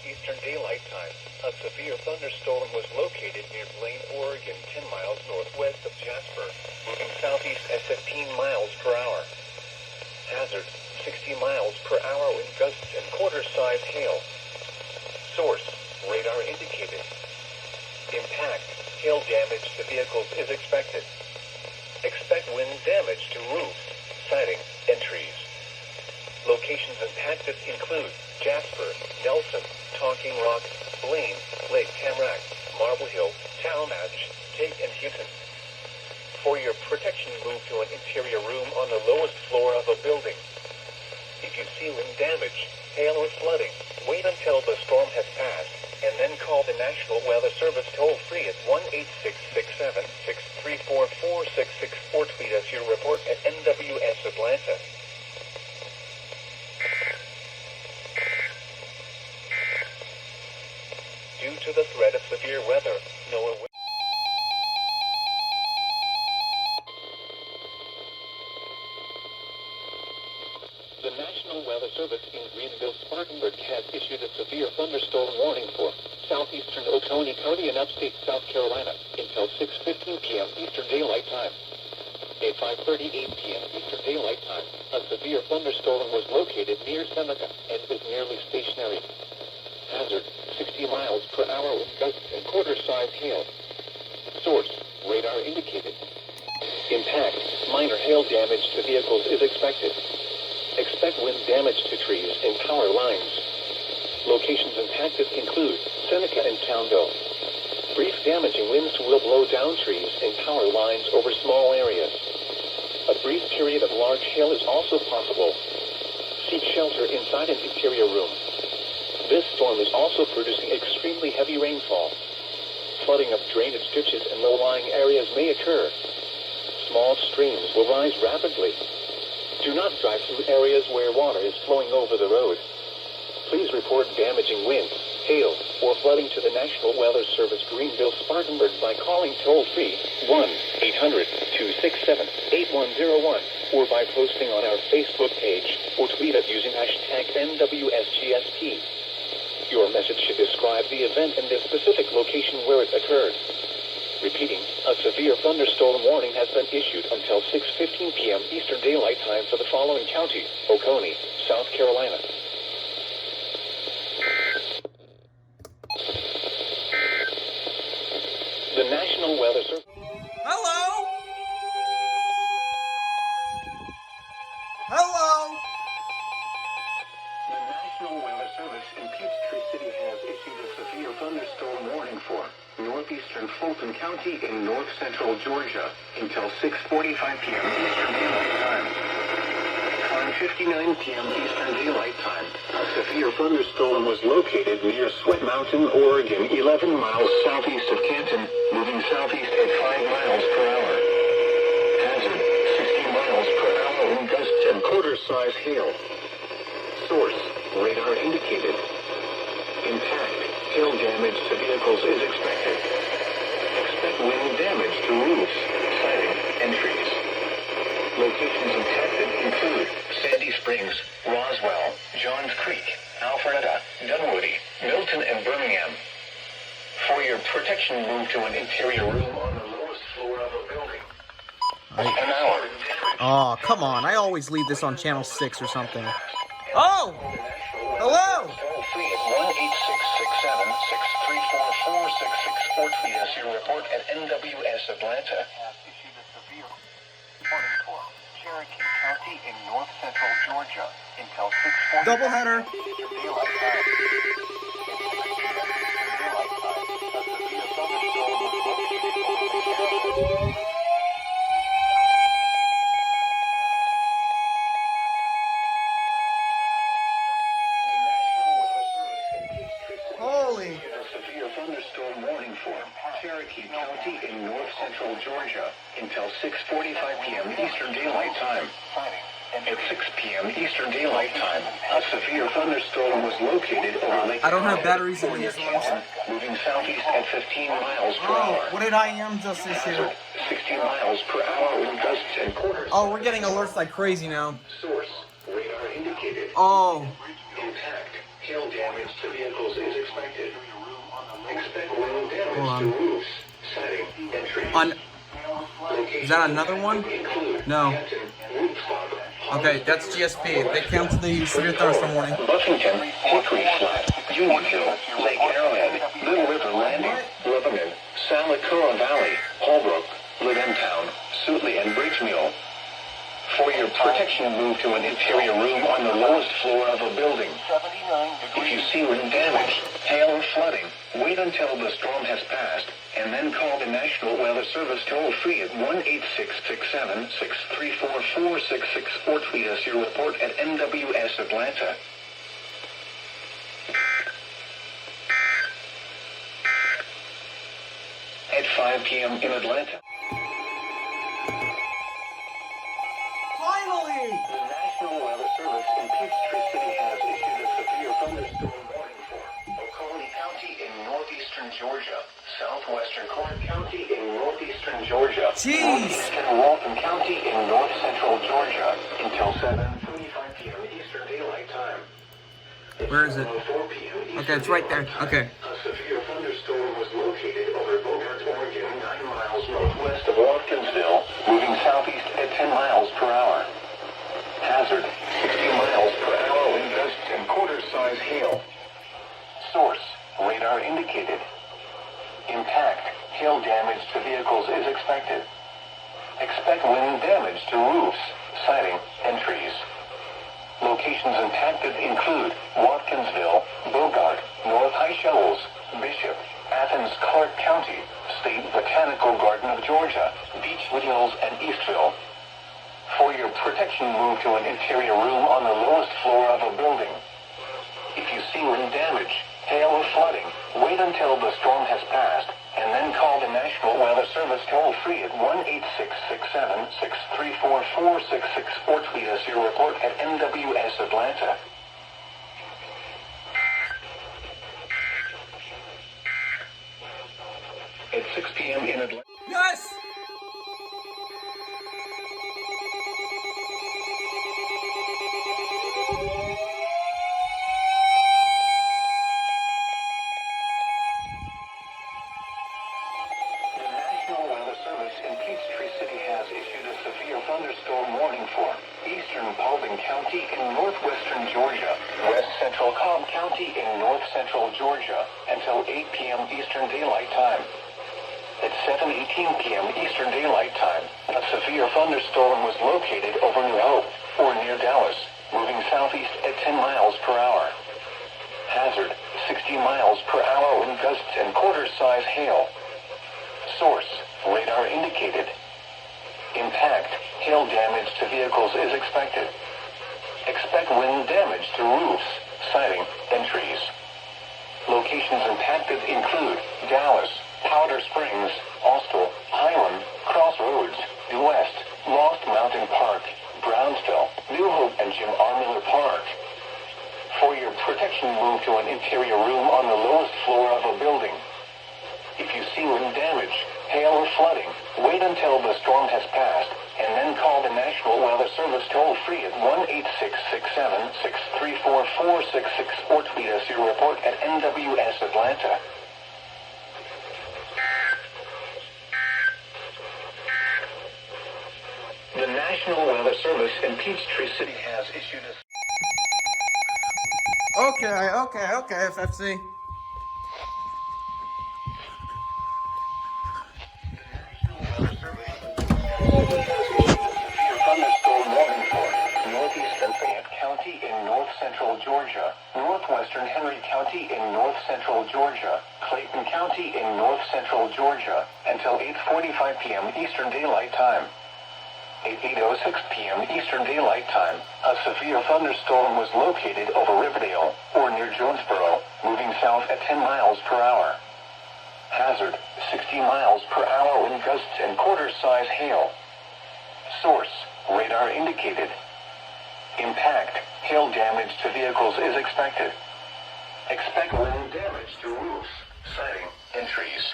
Eastern Daylight Time, a severe thunderstorm was located near Blaine, Oregon, 10 miles northwest of Jasper, moving southeast at 15 miles per hour. Hazard, 60 miles per hour with gusts and quarter-size hail. Source, radar indicated. Impact, hail damage to vehicles is expected. Expect wind damage to roofs, siding, and trees. Locations impacted include Jasper, Nelson, Talking Rock, Blaine, Lake Tamarack, Marble Hill, Talmadge, Tate, and Houston. For your protection, move to an interior room on the lowest floor of a building. If you see wind damage, hail, or flooding, wait until the storm has passed, and then call the National Weather Service toll-free at 1-866-763-4466 or tweet us your report at NWS Atlanta. Due to the threat of severe weather, NOAA will... The National Weather Service in Greenville-Spartanburg has issued a severe thunderstorm warning for southeastern Oconee County and upstate South Carolina until 6:15 p.m. Eastern Daylight Time. At 5:38 p.m. Eastern Daylight Time, a severe thunderstorm was located near Seneca and is nearly stationary. Hazard, 60 miles per hour with gusts and quarter-size hail. Source, radar indicated. Impact, minor hail damage to vehicles is expected. Expect wind damage to trees and power lines. Locations impacted include Seneca and Townville. Brief damaging winds will blow down trees and power lines over small areas. A brief period of large hail is also possible. Seek shelter inside an interior room. This storm is also producing extremely heavy rainfall. Flooding of drainage ditches and low-lying areas may occur. Small streams will rise rapidly. Do not drive through areas where water is flowing over the road. Please report damaging winds, hail, or flooding to the National Weather Service Greenville-Spartanburg by calling toll-free 1-800-267-8101 or by posting on our Facebook page or tweet us using hashtag NWSGSP. Your message should describe the event and the specific location where it occurred. Repeating, a severe thunderstorm warning has been issued until 6:15 p.m. Eastern Daylight Time for the following counties: Oconee, South Carolina. The National Weather Service. Hello? Hello? The National Weather Service in Peachtree City has issued a severe thunderstorm warning for northeastern Fulton County in north-central Georgia until 6:45 p.m. Eastern Daylight Time. 5:59 p.m. Eastern Daylight Time, a severe thunderstorm was located near Sweat Mountain, Oregon, 11 miles southeast of Canton, moving southeast at 5 miles per hour. Hazard, 60 miles per hour in gusts and quarter-size hail. Source, radar indicated. Impact, hail damage to vehicles is expected. Expect wind damage to roofs, siding, and trees. Locations impacted include Sandy Springs, Roswell, Johns Creek, Alpharetta, Dunwoody, Milton, and Birmingham. For your protection, move to an interior room on the lowest floor of a building. An hour. Oh, come on. I always leave this on channel 6 or something. Oh! Hello! Toll free at 1-866-763-4466 or tweet us your report at NWS Atlanta. Has issued a severe warning for Cherokee County in north-central Georgia until 6:40. Doubleheader. Eastern Daylight Time. At 6 p.m. Eastern Daylight Time, a severe thunderstorm was located over the Carolinas. Holy. A severe thunderstorm warning for Cherokee County in north-central Georgia until 6:45 p.m. Eastern Daylight Time. At 6 p.m. Eastern Daylight Time, a severe thunderstorm was located over Lake. I don't have batteries in these ones. Moving southeast at 15 miles per hour. What did IM just issue? 60 miles per hour with gusts and quarters. Oh, we're getting alerts like crazy now. Source, radar indicated. Oh. Impact, hail damage to vehicles is expected. Expect wind damage to roofs, siding, and trees. Is that another one? No. Okay, that's GSP. They canceled the severe thunderstorm warning. Buffington, Hickory Flat, Unionville, Lake Arrowhead, Little River Landing, Lebanon, Salacura Valley, Holbrook, Lidentown, Sutley, and Bridgemule. For your protection, move to an interior room on the lowest floor of a building. If you see wind damage, hail, or flooding, wait until the storm has passed, and then call the National Weather Service toll-free at 1-866-637-634-466 or tweet us your report at NWS Atlanta. At 5 p.m. in Atlanta. Finally! The National Weather Service in Peachtree City has issued a severe thunderstorm warning for Oconee County in northeastern Georgia, southwestern Clark County in northeastern Georgia, northeastern Walton County in north-central Georgia until 7:45 p.m. Eastern Daylight Time. Where is it? 4 p.m. Okay, it's right there. Okay. A severe thunderstorm was located over Bogart, Oregon, 9 miles northwest of Watkinsville, moving southeast at 10 miles per hour. Hazard, 60 miles per hour wind gusts and quarter-size hail. Source, radar indicated. Impact, hail damage to vehicles is expected. Expect wind damage to roofs, siding, and trees. Locations impacted include Watkinsville, Bogart, North High Shoals, Bishop, Athens, Clark County, State Botanical Garden of Georgia, Beechwood Hills, and Eastville. For your protection, move to an interior room on the lowest floor of a building. If you see wind damage, hail, or flooding, wait until the storm has passed, and then call the National Weather Service toll-free at 1-866-637-634-466 or tweet us your report at NWS Atlanta. At 6 p.m. in Atlanta. Yes! Thunderstorm warning for eastern Paulding County in northwestern Georgia, west central Cobb County in north central Georgia until 8 p.m. Eastern Daylight Time. At 7:18 p.m. Eastern Daylight Time, a severe thunderstorm was located over New Hope or near Dallas, moving southeast at 10 miles per hour. Hazard, 60 miles per hour wind gusts and quarter-size hail. Source, radar indicated. Impact, hail damage to vehicles is expected. Expect wind damage to roofs, siding, and trees. Locations impacted include Dallas, Powder Springs, Austell, Highland, Crossroads, Due West, Lost Mountain Park, Brownsville, New Hope, and Jim R. Miller Park. For your protection, move to an interior room on the lowest floor of a building. If you see wind damage, hail, or flooding, wait until the storm has passed, and then call the National Weather Service toll-free at 1-866-637-634-466 or tweet us your report at NWS Atlanta. The National Weather Service in Peachtree City has issued a... Okay, FFC. Thunderstorm warning for northeastern Fayette County in north-central Georgia, northwestern Henry County in north-central Georgia, Clayton County in north-central Georgia, until 8:45 p.m. Eastern Daylight Time. At 8:06 p.m. Eastern Daylight Time, a severe thunderstorm was located over Riverdale, or near Jonesboro, moving south at 10 miles per hour. Hazard, 60 miles per hour wind gusts and quarter-size hail. Source, radar indicated. Impact, hail damage to vehicles is expected. Expect wind damage to roofs, siding, and trees.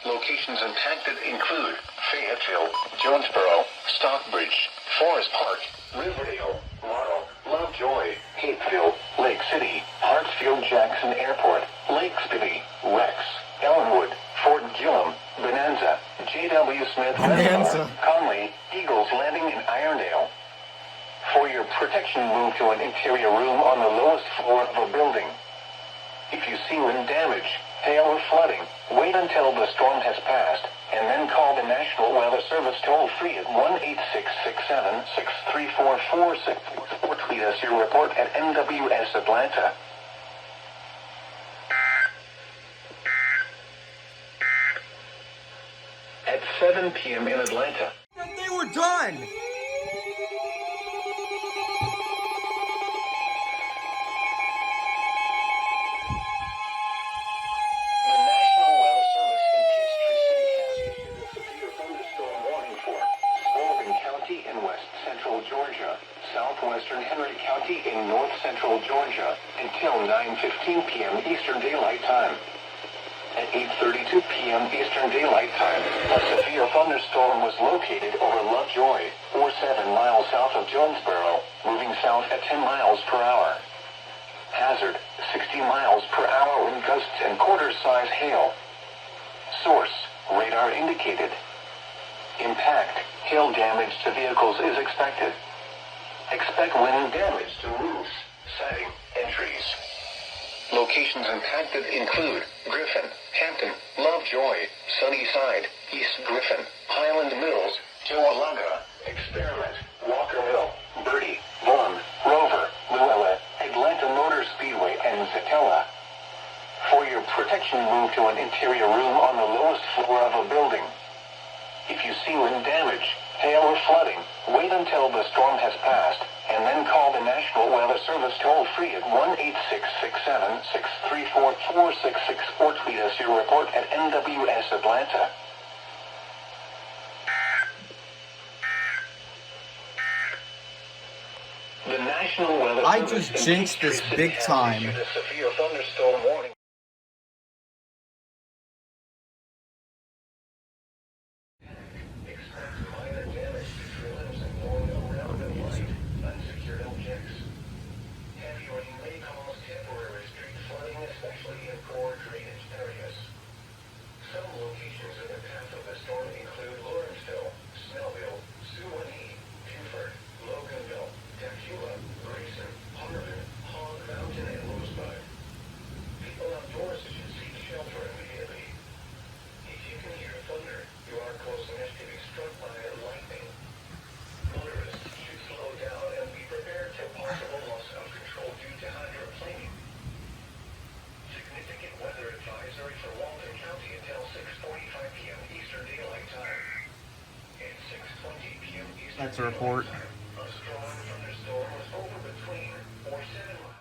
Locations impacted include Fayetteville, Jonesboro, Stockbridge, Forest Park, Riverdale, Laurel, Lovejoy, Hapeville, Lake City, Hartsfield-Jackson Airport, Lake City, Rex, Ellenwood, Fort Gillum, Bonanza, J.W. Smith Reservoir, Conley, Eagles Landing in Irondale. For your protection, move to an interior room on the lowest floor of a building. If you see wind damage, hail or flooding, wait until the storm has passed, and then call the National Weather Service toll-free at 1-866-7-634-46 or tweet us your report at NWS Atlanta. At 7 p.m. in Atlanta. They were done! Georgia, southwestern Henry County in north central Georgia, until 9:15 p.m. Eastern Daylight Time. At 8:32 p.m. Eastern Daylight Time, a severe thunderstorm was located over Lovejoy, or 7 miles south of Jonesboro, moving south at 10 miles per hour. Hazard, 60 miles per hour wind gusts and quarter-size hail. Source, radar indicated. Impact, hail damage to vehicles is expected. Expect wind damage to roofs, siding, and trees. Locations impacted include Griffin, Hampton, Lovejoy, Sunnyside, East Griffin, Highland Mills, Joalaga, Experiment, Walker Mill, Birdie, Vaughan, Rover, Luella, Atlanta Motor Speedway, and Zatella. For your protection, move to an interior room on the lowest floor of a building. If you see wind damage, hail or flooding, wait until the storm has passed, and then call the National Weather Service toll-free at 1-866-7-634-46 or tweet us your report at NWS Atlanta. The National Weather Service I just jinxed this big time. issued a severe thunderstorm warning. That's a report.